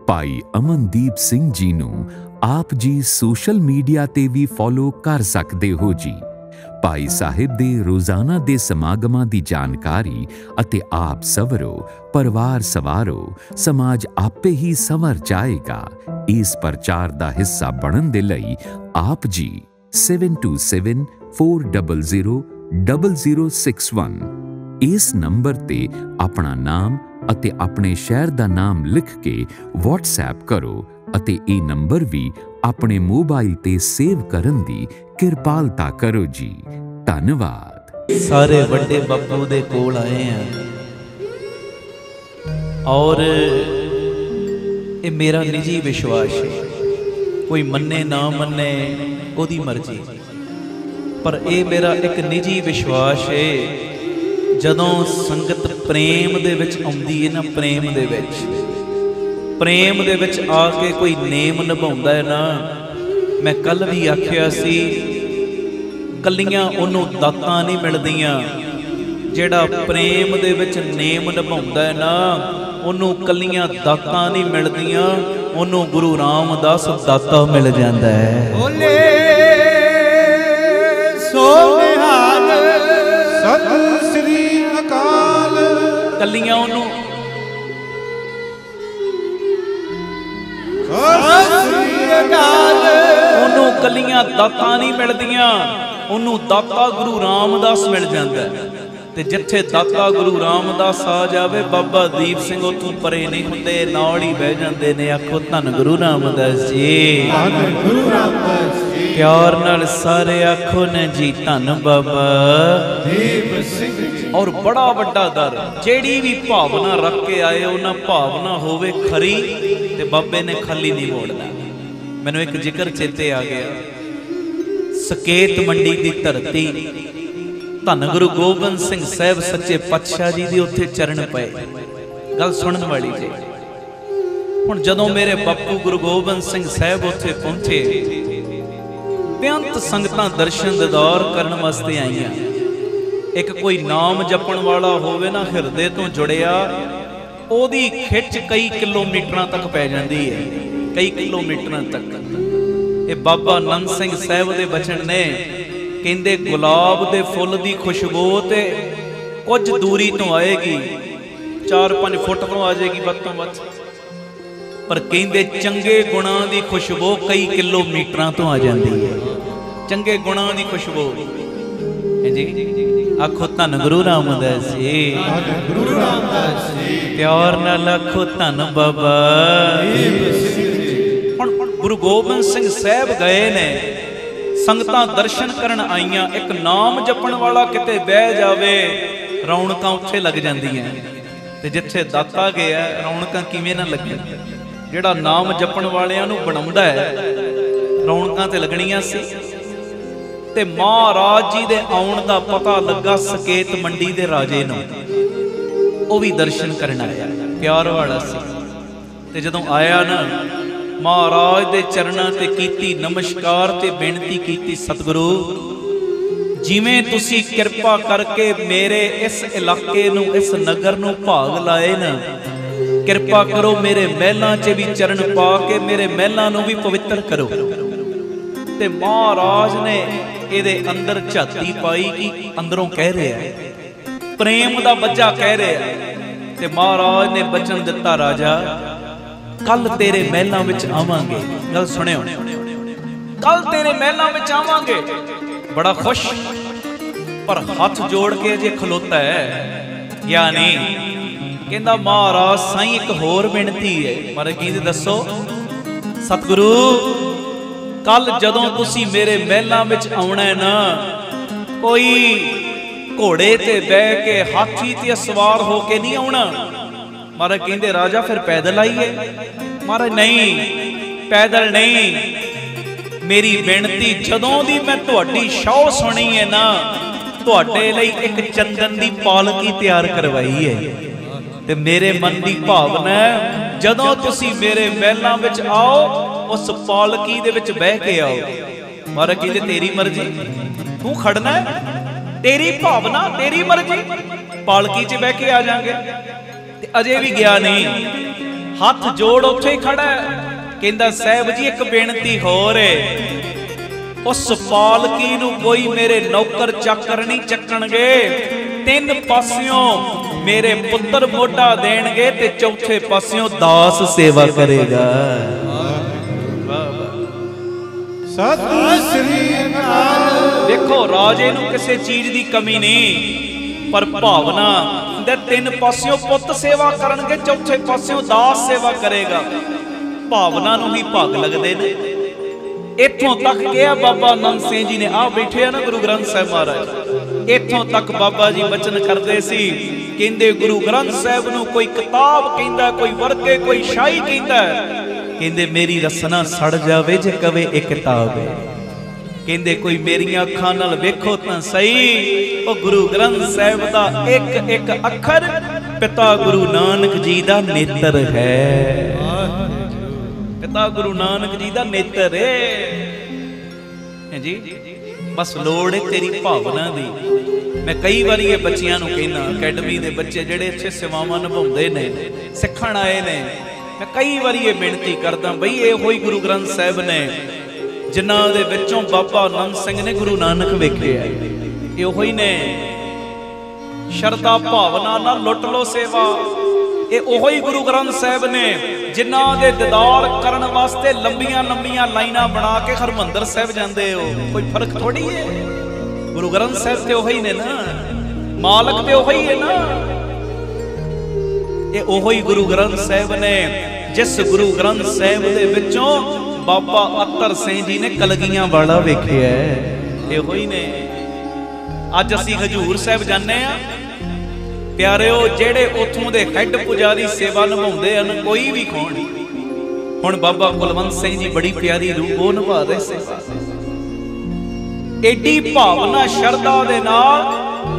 ਭਾਈ ਅਮਨਦੀਪ ਸਿੰਘ ਜੀ ਨੂੰ ਆਪ ਜੀ ਸੋਸ਼ਲ ਮੀਡੀਆ ਤੇ ਵੀ ਫੋਲੋ ਕਰ ਸਕਦੇ ਹੋ ਜੀ। ਭਾਈ ਸਾਹਿਬ ਦੇ ਰੋਜ਼ਾਨਾ ਦੇ ਸਮਾਗਮਾਂ ਦੀ ਜਾਣਕਾਰੀ ਅਤੇ ਆਪ ਸਵਰੋ, ਪਰਿਵਾਰ ਸਵਾਰੋ, ਸਮਾਜ ਆਪੇ ਹੀ ਸੰਵਰ ਜਾਏਗਾ। ਇਸ ਪ੍ਰਚਾਰ ਦਾ ਹਿੱਸਾ ਬਣਨ ਦੇ ਲਈ ਆਪ ਜੀ 7274000061 ਇਸ ਨੰਬਰ ਤੇ ਆਪਣਾ ਨਾਮ ਅਤੇ ਆਪਣੇ ਸ਼ਹਿਰ ਦਾ ਨਾਮ ਲਿਖ ਕੇ WhatsApp ਕਰੋ ਅਤੇ ਇਹ ਨੰਬਰ ਵੀ ਆਪਣੇ ਮੋਬਾਈਲ ਤੇ ਸੇਵ ਕਰਨ ਦੀ ਕਿਰਪਾਲਤਾ ਕਰੋ ਜੀ। ਧੰਨਵਾਦ। ਸਾਰੇ ਵੱਡੇ ਬਾਪੂ ਦੇ ਕੋਲ ਆਏ ਆ ਔਰ ਇਹ ਮੇਰਾ ਨਿੱਜੀ ਵਿਸ਼ਵਾਸ ਹੈ, ਕੋਈ ਮੰਨੇ ਨਾ ਮੰਨੇ ਉਹਦੀ ਮਰਜ਼ੀ, ਪਰ ਇਹ ਮੇਰਾ ਇੱਕ ਨਿੱਜੀ ਵਿਸ਼ਵਾਸ ਹੈ ਜਦੋਂ ਸੰਗਤ ਪ੍ਰੇਮ ਦੇ ਵਿੱਚ ਆਉਂਦੀ ਹੈ ਨਾ, ਪ੍ਰੇਮ ਦੇ ਵਿੱਚ ਆ ਕੇ ਕੋਈ ਨੇਮ ਨਿਭਾਉਂਦਾ ਹੈ ਨਾ। ਮੈਂ ਕੱਲ ਵੀ ਆਖਿਆ ਸੀ, ਕੱਲੀਆਂ ਉਹਨੂੰ ਦਾਤਾਂ ਨਹੀਂ ਮਿਲਦੀਆਂ, ਜਿਹੜਾ ਪ੍ਰੇਮ ਦੇ ਵਿੱਚ ਨੇਮ ਨਿਭਾਉਂਦਾ ਹੈ ਨਾ, ਉਹਨੂੰ ਕੱਲੀਆਂ ਦਾਤਾਂ ਨਹੀਂ ਮਿਲਦੀਆਂ, ਉਹਨੂੰ ਗੁਰੂ ਰਾਮਦਾਸ ਦਾਤਾ ਮਿਲ ਜਾਂਦਾ ਹੈ। ਬੋਲੇ ਸੋ ਨਿਹਾਲ ਸਤਿ ਸ੍ਰੀ ਅਕਾਲ। ਕੱਲੀਆਂ ਉਹਨੂੰ ਉਹਨੂੰ ਕੱਲੀਆਂ ਦਾਤਾਂ ਨਹੀਂ ਮਿਲਦੀਆਂ, ਉਹਨੂੰ ਦਾਤਾ ਗੁਰੂ ਰਾਮਦਾਸ ਮਿਲ ਜਾਂਦਾ। ਤੇ ਜਿੱਥੇ ਦਾਤਾ ਗੁਰੂ ਰਾਮਦਾਸ ਆ ਜਾਵੇ, ਬਾਬਾ ਦੀਪ ਸਿੰਘ ਉੱਥੋਂ ਪਰੇ ਨਹੀਂ ਹੁੰਦੇ, ਨਾਲ ਹੀ ਬਹਿ ਜਾਂਦੇ ਨੇ। ਆਖੋ ਧੰਨ ਗੁਰੂ ਰਾਮਦਾਸ ਜੀ, ਧੰਨ ਗੁਰੂ ਰਾਮਦਾਸ ਜੀ। ਪਿਆਰ ਨਾਲ ਸਾਰੇ ਆਖੋ ਨੇ ਜੀ, ਧੰਨ ਬਾਬਾ ਦੀਪ ਸਿੰਘ ਜੀ। ਔਰ ਬੜਾ ਵੱਡਾ ਦਰ, ਜਿਹੜੀ ਵੀ ਭਾਵਨਾ ਰੱਖ ਕੇ ਆਏ ਉਹਨਾਂ ਭਾਵਨਾ ਹੋਵੇ ਖਰੀ, ਤੇ ਬਾਬੇ ਨੇ ਖਾਲੀ ਨਹੀਂ ਮੋੜਨਾ। ਮੈਨੂੰ ਇੱਕ ਜ਼ਿਕਰ ਚੇਤੇ ਆ ਗਿਆ, ਸਕੇਤ ਮੰਡੀ ਦੀ ਧਰਤੀ, ਧੰਨ ਗੁਰੂ ਗੋਬਿੰਦ ਸਿੰਘ ਸਾਹਿਬ ਸੱਚੇ ਪਾਤਸ਼ਾਹ ਜੀ ਦੇ ਉੱਥੇ ਚਰਨ ਪਏ। ਗੱਲ ਸੁਣਨ ਵਾਲੀ ਜੀ। ਹੁਣ ਜਦੋਂ ਮੇਰੇ ਬਾਪੂ ਗੁਰੂ ਗੋਬਿੰਦ ਸਿੰਘ ਸਾਹਿਬ ਉੱਥੇ ਪਹੁੰਚੇ, ਬੇਅੰਤ ਸੰਗਤਾਂ ਦਰਸ਼ਨ ਦੀਦਾਰ ਕਰਨ ਵਾਸਤੇ ਆਈਆਂ। ਇੱਕ ਕੋਈ ਨਾਮ ਜਪਣ ਵਾਲਾ ਹੋਵੇ ਨਾ, ਹਿਰਦੇ ਤੋਂ ਜੁੜਿਆ, ਉਹਦੀ ਖਿੱਚ ਕਈ ਕਿਲੋਮੀਟਰਾਂ ਤੱਕ ਪੈ ਜਾਂਦੀ ਹੈ, ਕਈ ਕਿਲੋਮੀਟਰਾਂ ਤੱਕ। ਇਹ ਬਾਬਾ ਆਨੰਦ ਸਿੰਘ ਸਾਹਿਬ ਦੇ ਬਚਨ ਨੇ, ਕਹਿੰਦੇ ਗੁਲਾਬ ਦੇ ਫੁੱਲ ਦੀ ਖੁਸ਼ਬੂ ਤੇ ਕੁਝ ਦੂਰੀ ਤੋਂ ਆਏਗੀ, 4-5 ਫੁੱਟ ਤੋਂ ਆ ਜਾਏਗੀ ਵੱਧ ਤੋਂ ਵੱਧ, ਪਰ ਕਹਿੰਦੇ ਚੰਗੇ ਗੁਣਾਂ ਦੀ ਖੁਸ਼ਬੂ ਕਈ ਕਿਲੋਮੀਟਰਾਂ ਤੋਂ ਆ ਜਾਂਦੀ ਹੈ। ਚੰਗੇ ਗੁਣਾਂ ਦੀ ਖੁਸ਼ਬੂ ਜੀ। ਆਖੋ ਧੰਨ ਗੁਰੂ ਰਾਮਦਾਸ ਜੀ, ਗੁਰੂ ਰਾਮਦਾਸ ਜੀ। ਪਿਆਰ ਨਾਲ ਆਖੋ ਧੰਨ ਬਾਬਾ ਦੀਪ ਸਿੰਘ ਜੀ। ਹੁਣ ਗੁਰੂ ਗੋਬਿੰਦ ਸਿੰਘ ਸਾਹਿਬ ਗਏ ਨੇ, ਸੰਗਤਾਂ ਦਰਸ਼ਨ ਕਰਨ ਆਈਆਂ। ਇੱਕ ਨਾਮ ਜਪਣ ਵਾਲਾ ਕਿਤੇ ਬਹਿ ਜਾਵੇ, ਰੌਣਕਾਂ ਉੱਥੇ ਲੱਗ ਜਾਂਦੀਆਂ। ਤੇ ਜਿੱਥੇ ਦਾਤਾ ਗਿਆ, ਰੌਣਕਾਂ ਕਿਵੇਂ ਨਾ ਲੱਗਣ। ਜਿਹੜਾ ਨਾਮ ਜਪਣ ਵਾਲਿਆਂ ਨੂੰ ਬਣਾਉਂਦਾ ਹੈ, ਰੌਣਕਾਂ ਤੇ ਲੱਗਣੀਆਂ ਸੀ। ਤੇ ਮਹਾਰਾਜ ਜੀ ਦੇ ਆਉਣ ਦਾ ਪਤਾ ਲੱਗਾ ਸਕੇਤ ਮੰਡੀ ਦੇ ਰਾਜੇ ਨੂੰ, ਉਹ ਵੀ ਦਰਸ਼ਨ ਕਰਨ ਆਇਆ, ਪਿਆਰ ਵਾਲਾ ਸੀ। ਤੇ ਜਦੋਂ ਆਇਆ ਨਾ, ਮਹਾਰਾਜ ਦੇ ਚਰਨਾਂ ਤੇ ਕੀਤੀ ਨਮਸਕਾਰ ਤੇ ਬੇਨਤੀ ਕੀਤੀ, ਸਤਿਗੁਰੂ ਜਿਵੇਂ ਤੁਸੀਂ ਕਿਰਪਾ ਕਰਕੇ ਮੇਰੇ ਇਸ ਇਲਾਕੇ ਨੂੰ, ਇਸ ਨਗਰ ਨੂੰ ਭਾਗ ਲਾਏ ਨਾ, ਕਿਰਪਾ ਕਰੋ ਮੇਰੇ ਮਹਿਲਾਂ 'ਚ ਵੀ ਚਰਨ ਪਾ ਕੇ ਮੇਰੇ ਮਹਿਲਾਂ ਨੂੰ ਵੀ ਪਵਿੱਤਰ ਕਰੋ। ਤੇ ਮਹਾਰਾਜ ਨੇ ਇਹਦੇ ਅੰਦਰ ਝਾਤੀ ਪਾਈ ਕਿ ਅੰਦਰੋਂ ਕਹਿ ਰਿਹਾ, ਪ੍ਰੇਮ ਦਾ ਬੱਚਾ ਕਹਿ ਰਿਹਾ। ਤੇ ਮਹਾਰਾਜ ਨੇ ਬਚਨ ਦਿੱਤਾ, ਰਾਜਾ ਕੱਲ ਤੇਰੇ ਮਹਿਲਾਂ ਵਿੱਚ ਆਵਾਂਗੇ। ਗੱਲ ਸੁਣਿਓ, ਕੱਲ ਤੇਰੇ ਮਹਿਲਾਂ ਵਿੱਚ ਆਵਾਂਗੇ। ਬੜਾ ਖੁਸ਼, ਪਰ ਹੱਥ ਜੋੜ ਕੇ ਅਜੇ ਖਲੋਤਾ ਹੈ, ਯਾਨੀ ਕਹਿੰਦਾ ਮਹਾਰਾਜ ਸਾਈਂ ਇੱਕ ਹੋਰ ਬੇਨਤੀ ਹੈ। ਮਹਾਰਾਜ ਕਹਿੰਦੇ ਦੱਸੋ। ਸਤਿਗੁਰੂ ਕੱਲ ਜਦੋਂ ਤੁਸੀਂ ਮੇਰੇ ਮਹਿਲਾਂ ਵਿੱਚ ਆਉਣਾ ਨਾ, ਕੋਈ ਘੋੜੇ ਤੇ ਬਹਿ ਕੇ, ਹਾਥੀ ਤੇ ਸਵਾਰ ਹੋ ਕੇ ਨਹੀਂ ਆਉਣਾ। ਮਹਾਰਾਜ ਕਹਿੰਦੇ ਰਾਜਾ ਫਿਰ ਪੈਦਲ ਆਈਏ। ਮਹਾਰਾਜ ਨਹੀਂ, ਪੈਦਲ ਨਹੀਂ। ਮੇਰੀ ਬੇਨਤੀ, ਜਦੋਂ ਦੀ ਮੈਂ ਤੁਹਾਡੀ ਸ਼ੌਹ ਸੁਣੀ ਹੈ ਨਾ, ਤੁਹਾਡੇ ਲਈ ਇੱਕ ਚੰਦਨ ਦੀ ਪਾਲਕੀ ਤਿਆਰ ਕਰਵਾਈ ਹੈ। ਤੇ ਮੇਰੇ ਮਨ ਦੀ ਭਾਵਨਾ ਹੈ, ਜਦੋਂ ਤੁਸੀਂ ਮੇਰੇ ਮਹਿਲਾਂ ਵਿੱਚ ਆਓ, ਉਸ ਪਾਲਕੀ ਦੇ ਵਿੱਚ ਬਹਿ ਕੇ ਆਓ। ਮਹਾਰਾਜ ਕਹਿੰਦੇ ਤੇਰੀ ਮਰਜ਼ੀ, ਤੂੰ ਖੜਨਾ, ਤੇਰੀ ਭਾਵਨਾ, ਤੇਰੀ ਮਰਜ਼ੀ, ਪਾਲਕੀ 'ਚ ਬਹਿ ਕੇ ਆ ਜਾਾਂਗੇ। ਤੇ ਅਜੇ ਵੀ ਗਿਆ ਨਹੀਂ, हथ जोड़ उत्थे ही खड़ा है, कहंदा साहब जी एक बेनती होर है, उस पालकी नूं कोई मेरे नौकर चाकर नहीं चक्कणगे, तीन पासियों मेरे पुत्र मोढा देणगे ते चौथे पासियों दास सेवा करेगा। सतਿ ਸ੍ਰੀ ਅਕਾਲ। देखो राजे नूं किसी चीज की कमी नहीं, पर भावना दे तीन पासियों पुत सेवा करनगे, चौथे पासियों दास सेवा करेगा। भावना नूं ही भाग लगदे ने। इत्थों तक कहा बाबा नंद सिंह जी ने, आ बैठे है ना गुरु ग्रंथ साहिब महाराज, इत्थों तक बाबा जी वचन करते सी, कहंदे गुरु ग्रंथ साहिब नूं कोई किताब कहंदा, कोई वर्के, कोई शाही कहंदा, कहंदे मेरी रसना सड़ जावे जे कवे एक किताब है, कहंदे कोई मेरियां अखां नाल वेखो तां सही, ओ गुरु ग्रंथ साहिब दा एक एक अखर पिता गुरु नानक जी दा नेत्र है, पिता गुरु नानक जी दा नेत्र है जी। बस लोड़ है तेरी भावना दी। मैं कई बार ये बच्चियां नूं कहना, अकैडमी दे बच्चे जिहड़े इत्थे सेवावां निभाउंदे ने, सिੱਖਣ आए ने, मैं कई बार ये बेनती करदा बई इहो ही गुरु ग्रंथ साहिब ने जिन्हां दे विचों बाबा नंद सिंह ने गुरु नानक वेखे है, इहो ही ने। शरदा भावना नाल लुट लो सेवा, ये ओहो ही गुरु ग्रंथ साहिब ने जिन्हां दे दीदार करन वास्ते लंबियां लंबियां लाइनां बना के हरमंदर साहिब जांदे हो, कोई फर्क थोड़ी है। गुरु ग्रंथ साहिब ते ओहो ही ने ना, मालक ते ओहो ही है ना। ये ओहो ही गुरु ग्रंथ साहिब ने जिस गुरु ग्रंथ साहिब दे विचों बाबा अत्तर सिंह जी ने कलगियां वाला वेखिया है, ये ओहो ही ने। अज असीं हजूर साहिब जाने आ प्यारिओ, जेड़े उथों दे हैड पुजारी सेवा निभाउंदे हन, कोई भी कौन, हुण बाबा कुलवंत सिंह जी बड़ी प्यारी रूप वो निभा रहे सेवा, एडी भावना शरदा दे नाल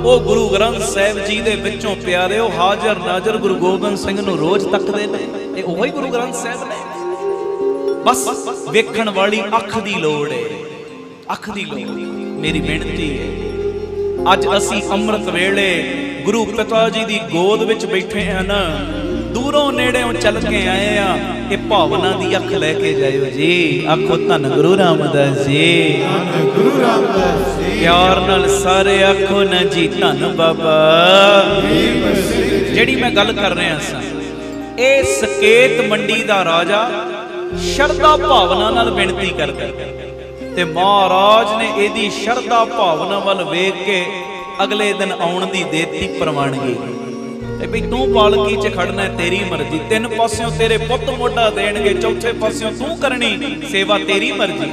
वो गुरु ग्रंथ साहिब जी दे विचों प्यारिओ हाजर नाजर गुरु गोबिंद सिंह नूं रोज तकदे ने। ये ओहो ही गुरु ग्रंथ साहिब ने, बस वेखण वाली अख दी लोड़ है, अख दी लोड़। मेरी बेनती है, अज असीं अमृत वेले गुरु पिता जी दी गोद विच बैठे हैं ना, दूरों नेड़ेों चल के आए आ, ये भावना दी अख लैके जाओ जी। आखो धन गुरु रामदास जी, धन गुरु रामदास जी, प्यार नाल सारे आखो ना जी धन बाबा। जेड़ी मैं गल कर रहा सा, ए सकेत मंडी दा राजा शरदा भावना नाल बेनती करदा, ते महाराज ने एदी शरदा भावना वल वेख के अगले दिन आउण दी देती प्रवानगी, ते भी तू पालकी च खड़ना है, तेरी मर्जी, तीन पासियों तेरे पुत मोढा देणगे, चौथे पासियों तू करनी सेवा, तेरी मर्जी।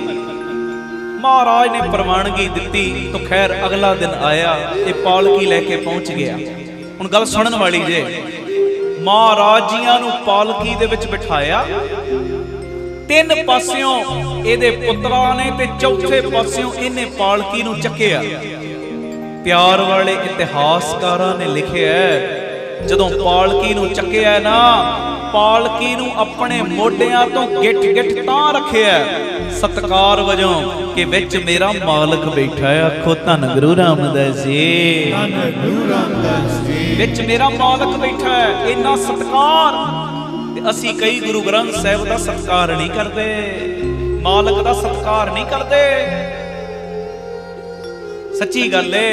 महाराज ने प्रवानगी दिती तो खैर अगला दिन आया, ये पालकी लैके पहुंच गया। हुण गल सुनन वाली जे, महाराज जियां नूं पालकी दे विच बिठाया, तीन पासियों इहदे पुत्तरां ने ते चौथे पासियों इहने पालकी नूं चक्किया। प्यार वाले इतिहासकारां ने लिखिया है, जदों पालकी नूं चक्किया ना, पालकी नूं अपने मोढियां तो गिठ गिठ तां रखिया सत्कार वजों कि विच मेरा मालक बैठा है। आखो धन गुरु रामदास जी, धन गुरु रामदास जी, विच मेरा मालक बैठा है। इन्ना सत्कार असी कई गुरु ग्रंथ साहिब दा सत्कार नहीं करते, मालक दा सत्कार नहीं करते। सच्ची गल है,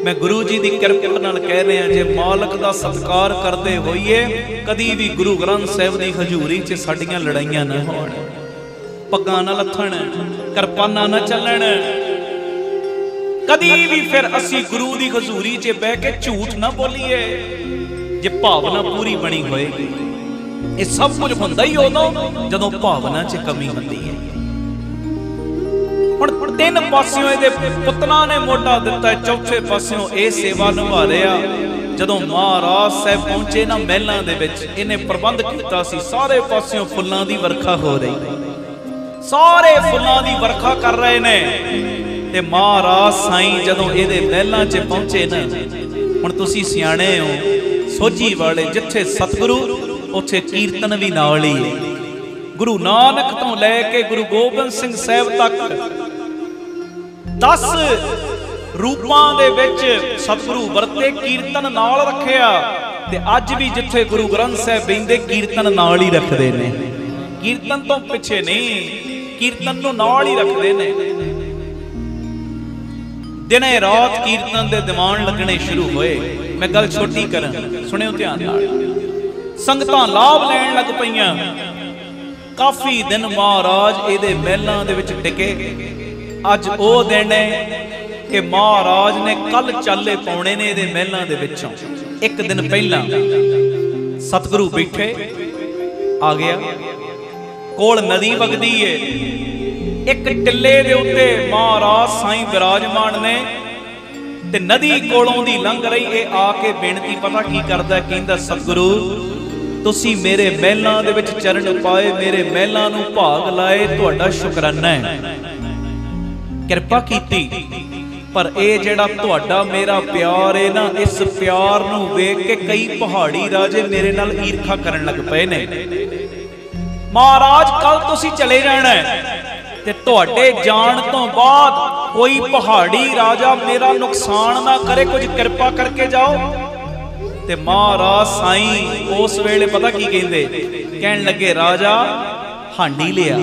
मैं गुरु जी की किरपा नाल कह रहा, जे मालक दा सत्कार करते होइए कदी भी गुरु ग्रंथ साहिब दी हजूरी च साडियां लड़ाइयां ना होण, पग्गां ना लथण, किरपानां ना चलण, कदी भी फिर असी गुरु दी हजूरी च बह के झूठ ना बोलीए, जे भावना पूरी बनी होएगी। ये सब कुछ हुंदा ही उदों जदों भावना च कमी हुंदी है। हुण तीन पासियों इहदे पुत्तरां ने मोढा दिता, चौथे पासियों ये सेवा निभा रहा। जदों महाराज साहब पहुंचे ना महलां दे विच, इन्हें प्रबंध कीता सी, सारे पासियों फुल्लां दी वर्खा हो रही, सारे फुल्लां दी वर्खा कर रहे ने। ते महाराज साईं जदों इहदे महलां च पहुंचे ना, हुण तुसीं सियाणे हो, सोझी वाले जिथे सतगुरु उत्थे कीर्तन भी नाल ही है। गुरु नानक तो लैके गुरु गोबिंद सिंह साहब तक 10 रूपां दे विच सतगुरु वरते कीर्तन नाल रखिया। ते अज भी जिथे गुरु ग्रंथ साहिब बहिंदे कीर्तन नाल ही रखते ने, कीर्तन तो पिछे नहीं, कीर्तन नूं नाल ही रखते ने। दिने रात कीर्तन दे दीवान लगने शुरू होए। मैं गल छोटी करा, सुनियो ध्यान नाल। संगतां लाभ लैण लग पईयां। काफी दिन महाराज इहदे महलां दे विच टिके। अज ओ दिन है कि महाराज ने कल चाले पाउणे ने इहदे महलां दे विचों। एक दिन पहला सतगुरु बैठे, आ गया कोल नदी वगदी है, एक टिल्ले दे उत्ते महाराज साईं विराजमान ने ते नदी कोलों दी लंघ रही। ये आके बेनती पता की करदा, कहंदा सतगुरु तुसी मेरे महलां दे विच चरण पाए, मेरे महलां नूं भाग लाए, तुहाडा शुकराना है, किरपा कीती। पर ये जिहड़ा तुहाडा मेरा प्यार है ना, इस प्यार नूं वेख के कई पहाड़ी राजे मेरे नाल ईर्खा करन लग पए ने। महाराज कल तुसी चले जाना है ते तुहाडे जाण तो बाद कोई पहाड़ी राजा मेरा नुकसान ना करे, कुछ किरपा करके जाओ। ते महाराज साईं उस वेले पता की कहंदे, कहण लगे राजा हांडी लिया,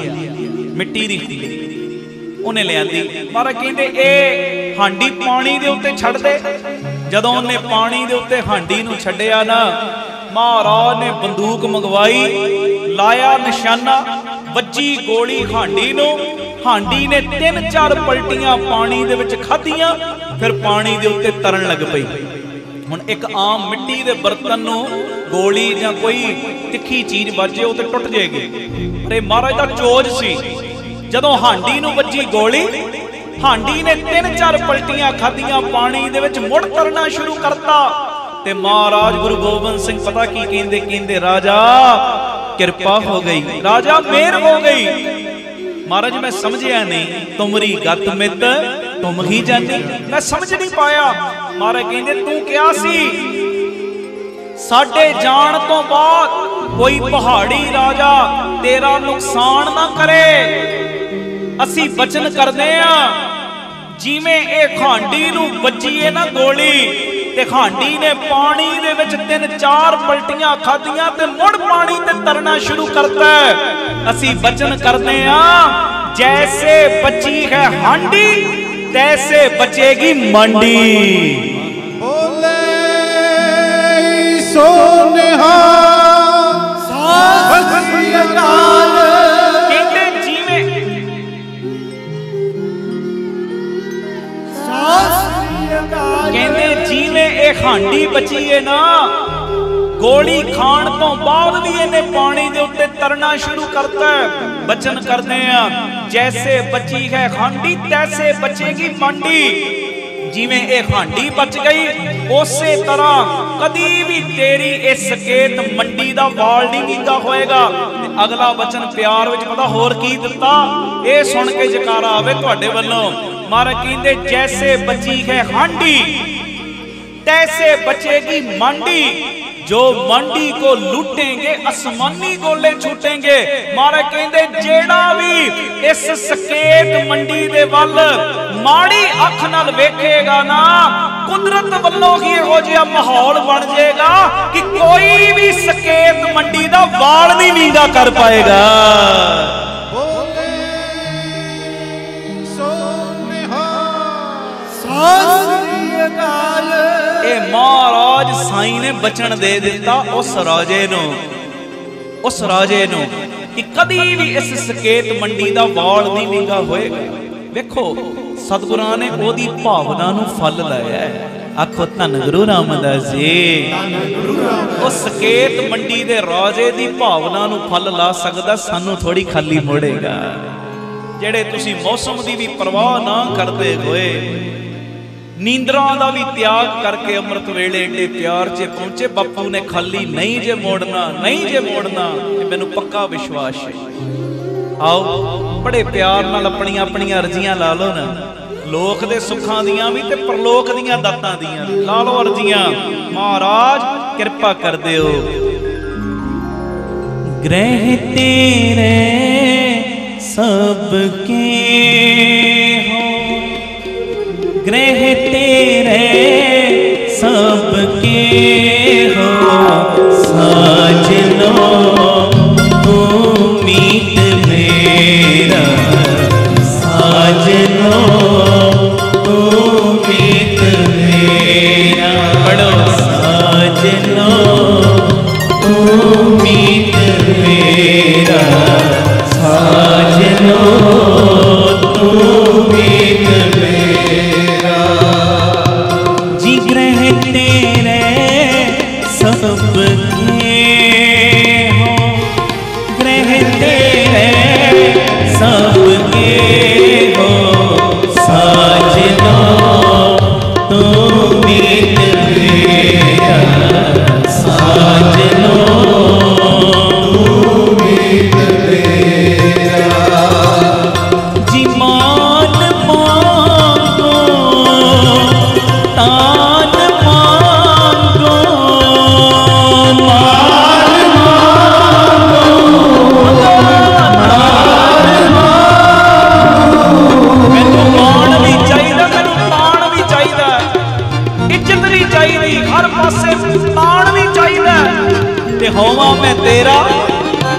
मिट्टी दी उन्हें लियांदी। महाराज कहंदे ए हांडी पानी दे उत्ते छड्ड दे। जदों उन्हें पानी दे उत्ते हांडी नूं छड्डिया ना, महाराज ने बंदूक मंगवाई, लाया निशाना, वज्जी गोली हांडी नूं। हांडी ने 3-4 पलटियां पानी दे विच खाधियां, फिर पानी दे उत्ते तरन लग पई। हुण एक आम मिट्टी दे बर्तन नूं गोली जां कोई तिखी चीज वजे उते टुट जाएगी, अरे महाराज दा चोज सी। जदों हांडी नूं वज्जी गोली, हांडी ने 3-4 पलटियां खाधियां, पानी दे विच मुड़ तरना शुरू करता। ते महाराज गुरु गोबिंद सिंह पता की कहंदे, कहंदे राजा किरपा हो गई, राजा मेहर हो गई। महाराज मैं समझिया नहीं, तुमरी गत मित तुम ही जानी, मैं समझ नहीं पाया। महाराज कहंदे तू क्या सी, साडे जान तो बाद कोई पहाड़ी राजा तेरा नुकसान ना करे, असी बचन करदे आ। जिवें ए खांडी नूं वज्जी है ना गोली, ते खांडी ने पानी दे विच 3-4 पलटियां खाधियां ते मुड़ पानी ते तरना शुरू करता है। असी बचन करदे आ, जैसे बची है हांडी तैसे बचेगी मंडी। बोले सोनिहा कहंदे जिवें ए हांडी बची है ना, गोली खाण तो बाद भी इन्हें पानी दे उत्ते तरना शुरू करता है। बचन करते हैं जैसे बची है हांडी तैसे बचेगी मंडी। जिवें ए हांडी बच गई उसे तरह कदी भी तेरी इस सकेत मंडी दा वाल नहीं नींगा होएगा। अगला वचन प्यार विच पता होर की दिता, ए सुन के जकारा आवे तुहाडे वल्लों। महाराज कहंदे जैसे बची है हांडी तैसे बचेगी मंडी, जो मंडी को लूटेंगे आसमानी गोले छूटेंगे। महाराज कहंदे जेड़ा भी इस सकेत मंडी दे वल माड़ी अख नाल वेखेगा ना, कुदरत वल्लों ही इहो जिहा माहौल बन जाएगा कि कोई भी सकेत मंडी दा वाल नहीं नींगा कर पाएगा। महाराज साईं ने बचन दे दिता उस राजे नूं कि कदी भी इस सकेत मंडी दा वाल नहीं नींगा होएगा। देखो सतगुरां ने ओदी भावना नूं फल लाया है। आखो धन गुरु रामदास जी, उस सकेत मंडी दे राजे दी भावना नूं फल ला सकदा, सानू थोड़ी खाली मोड़ेगा। जेड़े तुसी मौसम दी भी परवाह ना करते होए, नींदरा का भी त्याग करके अमृत वेले एडे प्यार च पहुंचे, बापू ने खाली नहीं जे मोड़ना, नहीं जे मोड़ना, मैनू पक्का विश्वास है। आओ बड़े प्यार नाल अपनी अपनी अर्जियां ला लो ना, लोक दे सुखां दियां भी ते परलोक दियां दातां दियां ला लो अर्जियां। महाराज कृपा कर दिओ। ग्रह तेरे सबके हो, ग्रह तेरे सबके हो,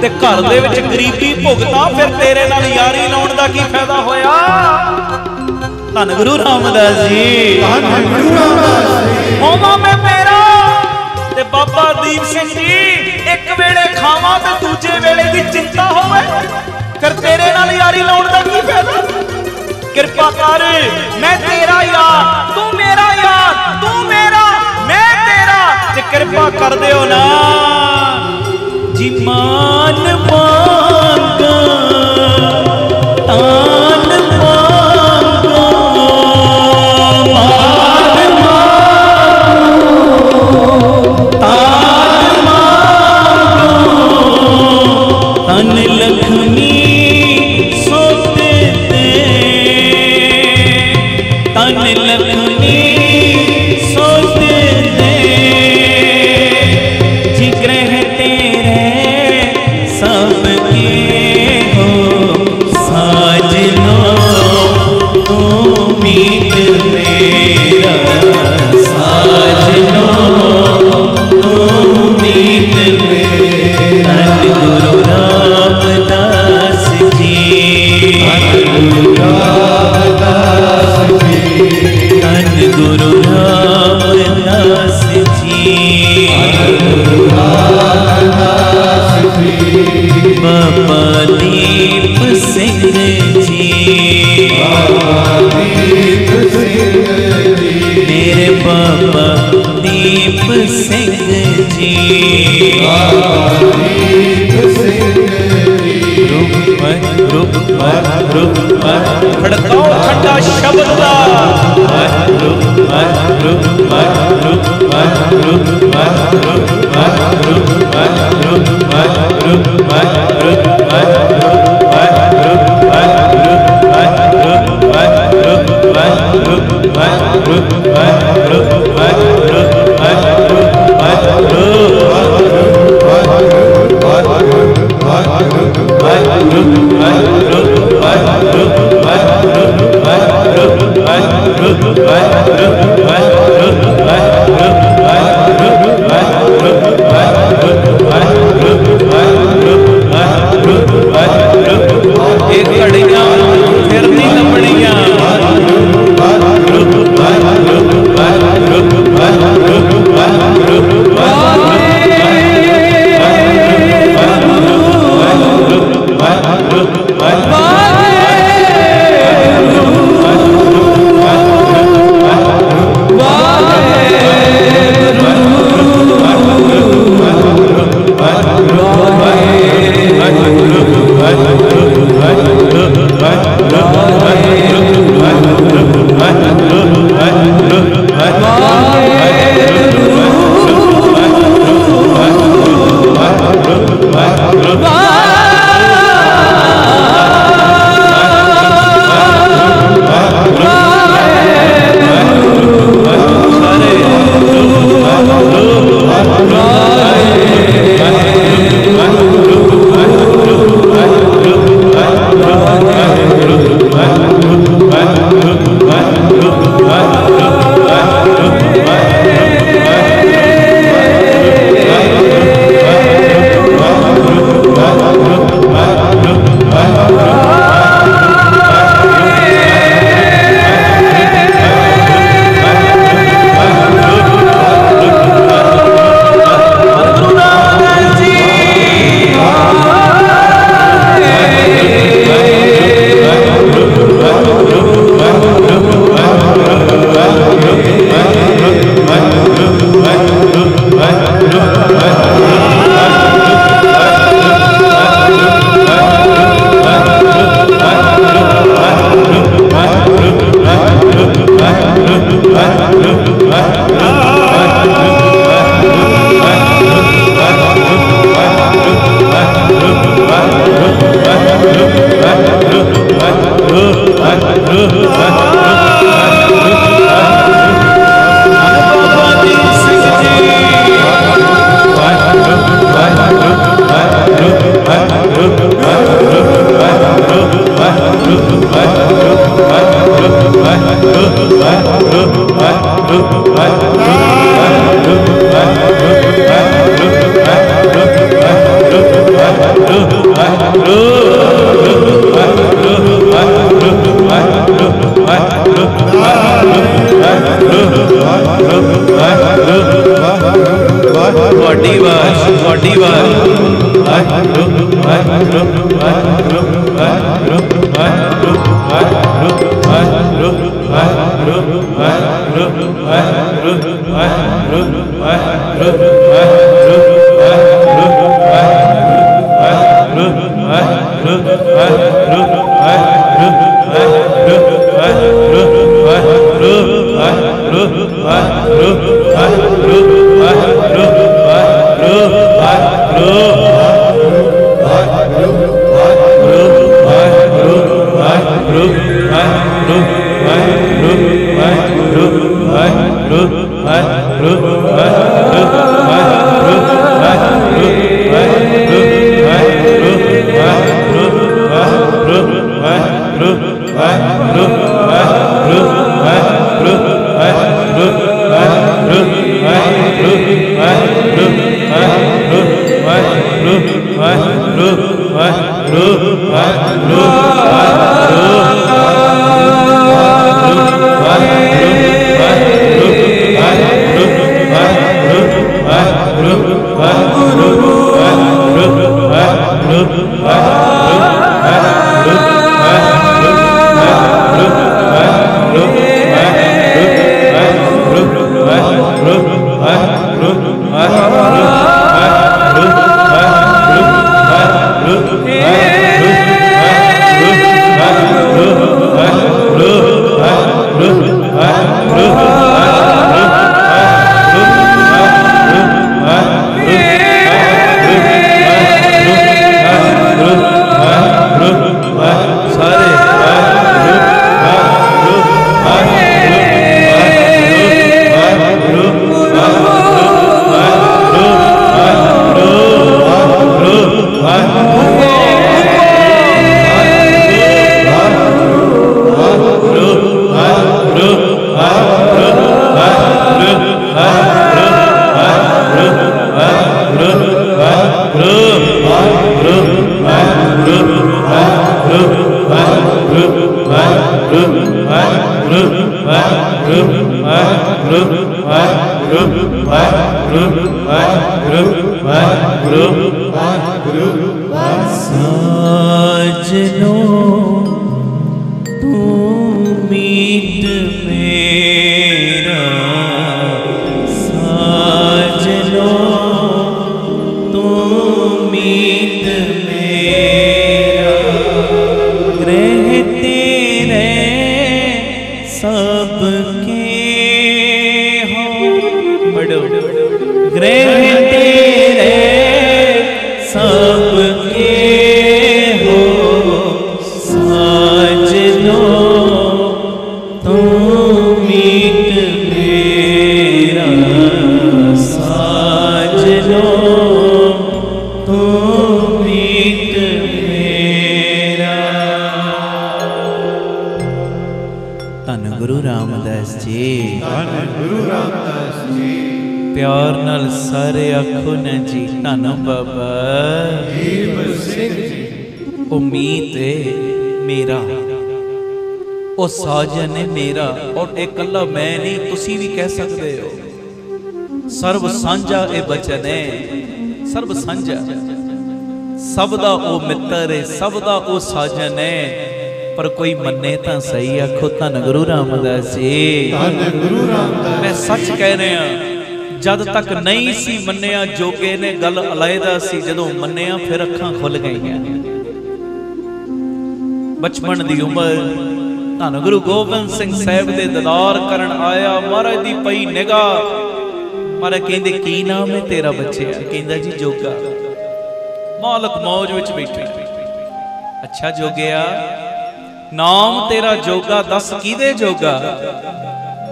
ते घर दे विच गरीबी भुगता फिर तेरे नाल यारी लाउण दा की फायदा होया। धन गुरु रामदास जी, होवां मैं मेरा ते बाबा दीप सिंह जी एक वेले खावां ते दूजे वेले दी चिंता होवे, फिर तेरे नाल यारी लाउण दा की फायदा। कृपा कर मैं तेरा यार तू मेरा यार, तू मेरा मैं तेरा, ते कृपा कर दियो ना जी। मान मांगा तान मांगा, मान मांगो तान मांगो, तन लखनी सोते दे, तन लखनी सोते दे, जिग्रह तेरे सबके हो साजनो, तू मीत मेरा साजनो, तू मीत मेरा। धन गुरु रामदास जी, धन गुरु रामदास जी, धन गुरु रामदास जी, धन गुरु रामदास जी। बाबा दीप सिंह जी, बाबा दीप सिंह जी, मेरे बाबा दीप सिंह जी, बाबा दीप सिंह जी। खड़काओ ठंडा शब्द दा, साजन है मेरा और एक कला मैं नहीं तुसी भी कह सकते हो। सर्व सांझा ए बचन है, सर्व सांझा, सब दा ओ मित्र है, सब दा ओ साजन है। पर कोई मन्ने तां सही आखो धन गुरु रामदास जी, धन गुरु रामदास। मैं सच कह रहा जद तक नहीं सी मन्निया जोगे ने गल अलैदा सी, जदों मन्निया फिर अखां खुल गईयां। बचपन दी उम्र धन गुरु गोबिंद सिंह साहब दे दीदार करन आया, महाराज दी पई निगाह। महाराज कहंदे की नाम है तेरा बच्चिया? कहंदा जी जोगा। मालक मौज विच बैठे। अच्छा जोगिया नाम तेरा जोगा, दस किदे जोगा?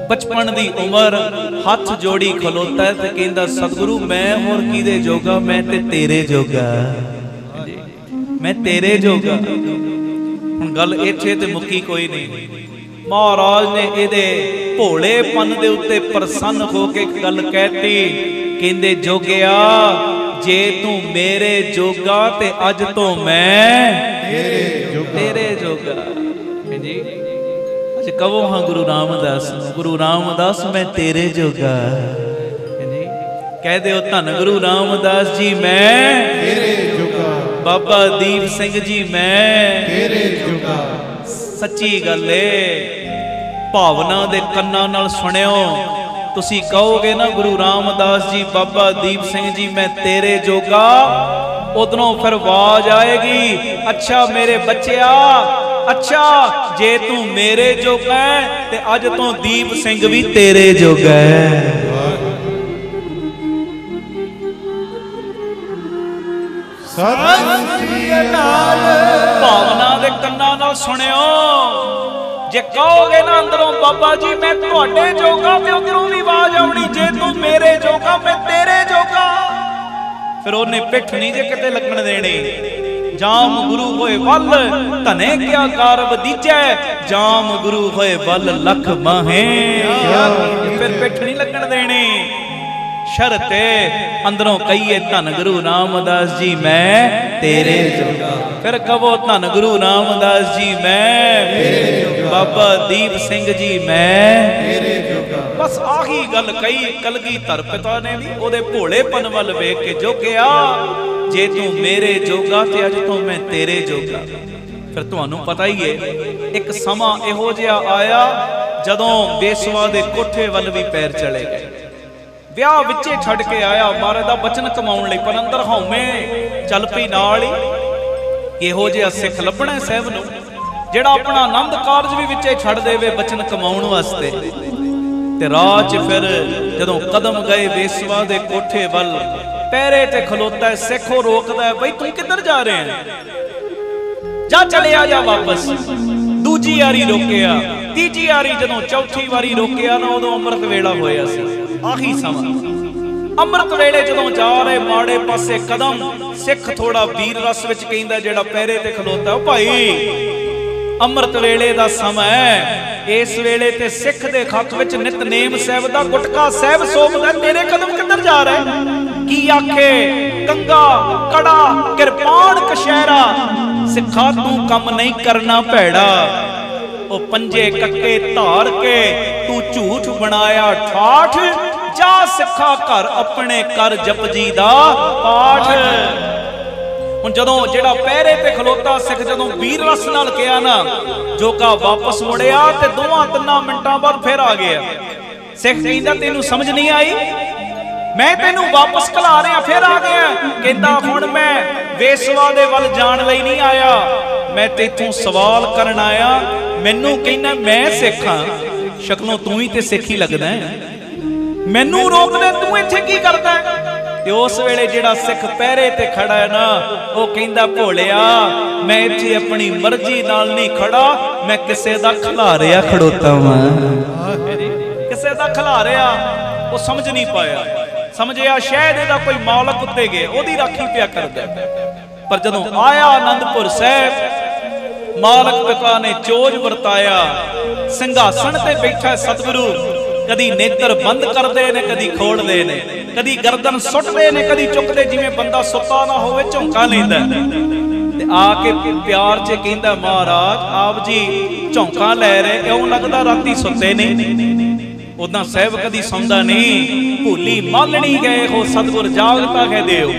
बचपन दी उम्र हाथ जोड़ी खलोता है ते कहंदा सतगुरु मैं होर किदे जोगा, मैं ते तेरे जोगा, मैं तेरे जोगा। हुण गल इत्थे ते मुक्की कोई नहीं। महाराज ने इहदे भोलेपन दे उत्ते प्रसन्न होके एक गल कहती, कहंदे जोगिया जे तू मेरे जोगा ते अज तो मैं तेरे जोगा। जी अज कहो हाँ गुरु रामदास, गुरु रामदास मैं तेरे जोगा। जी कह दो धन गुरु रामदास जी मैं तेरे जोगा, बाबा दीप सिंह जी मैं तेरे जोगा। सच्ची गल है, भावना दे कन्ना नाल सुनियो। तुसी कहोगे ना गुरु रामदास जी बाबा दीप सिंह जी मैं तेरे जोगा, उधरों फिर आवाज आएगी, अच्छा मेरे बच्चिया, अच्छा जे तू मेरे जोगा है ते अज तो दीप सिंह भी तेरे जोगा है। भावना दे कन्ना नाल सुनियो। जे कहोगे ना अंदरों बाबा जी मैं तुहाडे जोगा, ते उधरों भी आवाज आउणी, जे तू मेरे जोगा मैं तेरे जोगा। फिर उन्हें पिठ नहीं जे किते लगन देनी। जाम गुरु होए वल धने क्या कार वदीजै, जाम गुरु होए वल लख माहे। फिर पिठ नहीं लगन देनी। शरत अंदरों कहिए धन गुरु रामदास जी मैं तेरे जोगा। फिर कहो धन गुरु रामदास जी मैं तेरे जोगा, बाबा दीप सिंह जी मैं तेरे जोगा। बस आही गल कही कलगीधर पिता ने भी ओदे भोलेपन वल वेख के जोगिया, जे तू मेरे जोगा ते अज तो मैं तेरे जोगा। फिर तुहानू पता ही है एक समा इहो जिहा आया जदों बेसवा दे कोठे वल भी पैर चले गए। ਵਿਆਹ ਵਿੱਚੇ ਛੱਡ ਕੇ ਆਇਆ ਮਹਾਰਾਜ ਦਾ ਬਚਨ ਕਮਾਉਣ ਲਈ, ਪਰ ਅੰਦਰ ਹਉਮੈ ਚੱਲ ਪਈ ਨਾਲ ਹੀ। ਇਹੋ ਜਿਹਾ ਸਿੱਖ ਲੱਭਣਾ ਸਾਹਿਬ ਨੂੰ ਜਿਹੜਾ ਆਪਣਾ ਆਨੰਦ ਕਾਰਜ ਵੀ ਵਿੱਚੇ ਛੱਡ ਦੇਵੇ ਬਚਨ ਕਮਾਉਣ ਵਾਸਤੇ। ਤੇ ਰਾਹ 'ਚ ਫਿਰ ਜਦੋਂ ਕਦਮ ਗਏ ਵੇਸਵਾ ਦੇ ਕੋਠੇ ਵੱਲ, ਪਹਿਰੇ ਤੇ ਖਲੋਤਾ ਸਿੱਖੋ ਰੋਕਦਾ, ਬਈ ਤੂੰ ਕਿੱਧਰ ਜਾ ਰਿਹਾ ਹੈ, ਜਾ ਚਲਿਆ ਜਾ ਵਾਪਸ। ਦੂਜੀ ਵਾਰੀ ਰੋਕਿਆ, ਤੀਜੀ ਵਾਰੀ ਜਦੋਂ ਚੌਥੀ ਵਾਰੀ ਰੋਕਿਆ ਨਾ, ਉਦੋਂ ਅੰਮ੍ਰਿਤ ਵੇਲਾ ਹੋਇਆ ਸੀ। आखी समा अमृत वेले जदों जा रहे माड़े पासे कदम, सिख थोड़ा वीर रस विच कहंदा जेड़ा पैरे ते खलोता, भाई अमृत वेले दा समा है। इस वेले ते सिख दे खत विच नितनेम साहिब दा गुटका साहिब सोभदा, तेरे कदम किधर जा रहे? की आखे कंगा कड़ा किरपान कशहरा, सिखा तू कम नहीं करना भैड़ा। ओ पंजे कक्के धार के तू झूठ बनाया ठाठ, जा सिखा घर अपने कर जपजी दा पाठ। हुण जदों जेड़ा पैरे ते खलोता सिख जदों वीर रस नाल किया ना, जोगा वापस मुड़िया ते 2-3 मिंटां बाद फिर आ गया। सिख कहंदा तेनू समझ नहीं आई, मैं तेनू वापस घला रहा, फिर आ गया। कहंदा हुण मैं वेसवा दे वल जाण लई नहीं आया, मैं तेथों सवाल करन आया। मैनू कहना मैं सिख हां, शक्लों तू ही ते सिख ही लगदा है, मैनू रोक दे तू इत्थे की करदा है? ते उस वेले जेड़ा सिख पैरे ते खड़ा है ना, वो कहंदा भोलिया मैं इत्थे अपनी मर्जी नाल नहीं खड़ा, मैं किसे दा खलारिया खड़ोता वां। किसे दा खलारिया वो समझ नहीं पाया, समझिया शायद इहदा कोई मालक उत्ते गए, ओदी राखी पिया करदा। पर जदों आया आनंदपुर साहिब, मालक पिता ने चोज वरताया, सिंघासन ते बैठा सतगुरु कदी नेत्र बंद करते ने, कदी खोलते ने, कदी गर्दन सुटते ने, कदी चुकते, जिवें बंदा सुता ना होवे झोंका लैंदा। ते आके प्यार च कहंदा महाराज आप जी झोंका लै रहे, इउं लगदा राती सुते नहीं। उदां साहिब कदी सौंदा नहीं, भूली मालणी गए हो सतगुर जागता है देव।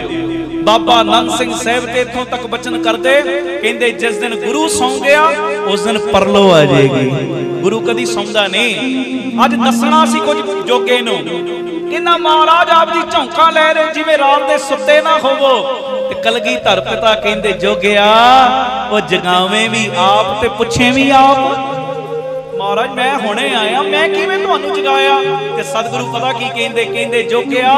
बाबा नंद सिंह साहिब ते इत्थों तक बचन करते, कहंदे जिस दिन गुरु सौ गया उस दिन परलो आ जाएगी। गुरु कदी सौंदा नहीं। अज दसना सी कुछ जोगे नूं, कहंदा महाराज आप जी झोंका लै रहे जिवें रात दे सुते ना होवो। ते कलगीधर पिता कहंदे जोगिया ओ जगावे भी आप ते पुछे भी आप। महाराज मैं हुणे आया, मैं किवें तुहानू जगाया? ते सतगुरु पता की कहंदे, कहंदे जोगिया